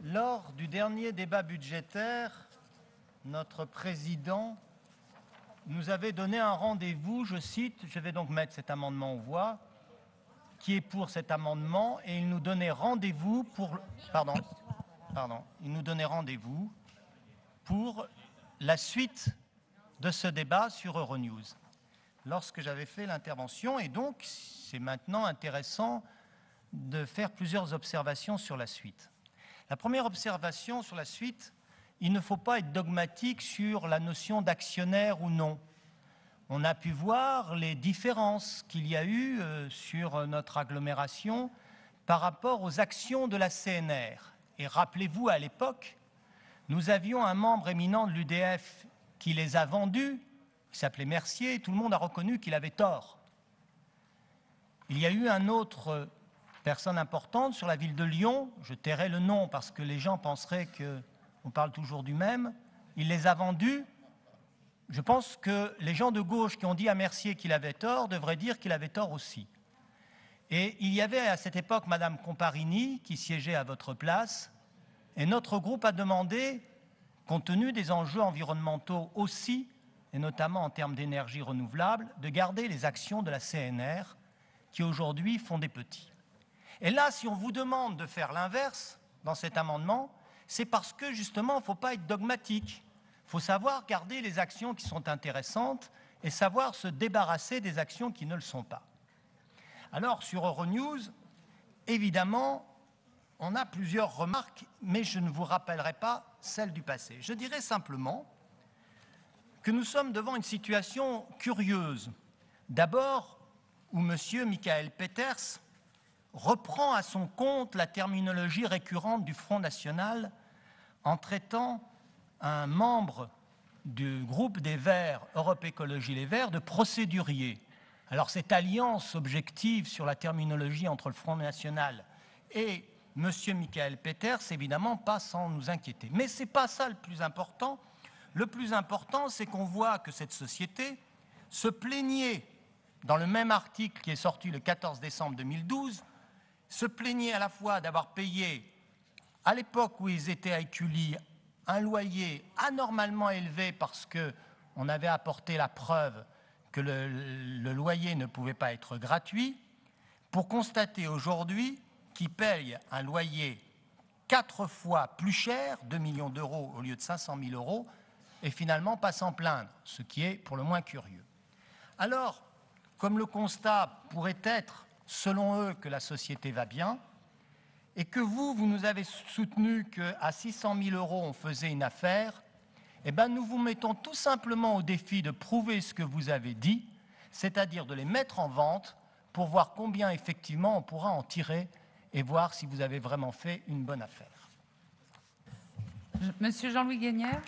Lors du dernier débat budgétaire, notre président nous avait donné un rendez-vous, je cite, je vais donc mettre cet amendement aux voix, qui est pour cet amendement, et il nous donnait rendez-vous pour... il nous donnait rendez-vous pour la suite de ce débat sur Euronews. Lorsque j'avais fait l'intervention, et donc c'est maintenant intéressant de faire plusieurs observations sur la suite. La première observation sur la suite, il ne faut pas être dogmatique sur la notion d'actionnaire ou non. On a pu voir les différences qu'il y a eu sur notre agglomération par rapport aux actions de la CNR. Et rappelez-vous, à l'époque, nous avions un membre éminent de l'UDF qui les a vendus, qui s'appelait Mercier, et tout le monde a reconnu qu'il avait tort. Il y a eu un autre personne importante sur la ville de Lyon, je tairai le nom parce que les gens penseraient qu'on parle toujours du même, il les a vendus. Je pense que les gens de gauche qui ont dit à Mercier qu'il avait tort devraient dire qu'il avait tort aussi. Et il y avait à cette époque Madame Comparini qui siégeait à votre place, et notre groupe a demandé, compte tenu des enjeux environnementaux aussi, et notamment en termes d'énergie renouvelable, de garder les actions de la CNR qui aujourd'hui font des petits. Et là, si on vous demande de faire l'inverse dans cet amendement, c'est parce que justement, il ne faut pas être dogmatique. Il faut savoir garder les actions qui sont intéressantes et savoir se débarrasser des actions qui ne le sont pas. Alors, sur Euronews, évidemment, on a plusieurs remarques, mais je ne vous rappellerai pas celles du passé. Je dirais simplement que nous sommes devant une situation curieuse. D'abord, où M. Michael Peters reprend à son compte la terminologie récurrente du Front National en traitant un membre du groupe des Verts, Europe Écologie Les Verts, de procédurier. Alors cette alliance objective sur la terminologie entre le Front National et M. Michael Peters, évidemment, pas sans nous inquiéter. Mais ce n'est pas ça le plus important. Le plus important, c'est qu'on voit que cette société se plaignait, dans le même article qui est sorti le 14 décembre 2012, se plaignait à la fois d'avoir payé, à l'époque où ils étaient à Écully, un loyer anormalement élevé parce qu'on avait apporté la preuve que le loyer ne pouvait pas être gratuit, pour constater aujourd'hui qu'ils payent un loyer 4 fois plus cher, 2 millions d'euros au lieu de 500 000 euros, et finalement pas s'en plaindre, ce qui est pour le moins curieux. Alors, comme le constat pourrait être, selon eux, que la société va bien, et que vous nous avez soutenu qu'à 600 000 euros, on faisait une affaire, eh bien, nous vous mettons tout simplement au défi de prouver ce que vous avez dit, c'est-à-dire de les mettre en vente pour voir combien, effectivement, on pourra en tirer et voir si vous avez vraiment fait une bonne affaire. Monsieur Jean-Louis Guénière.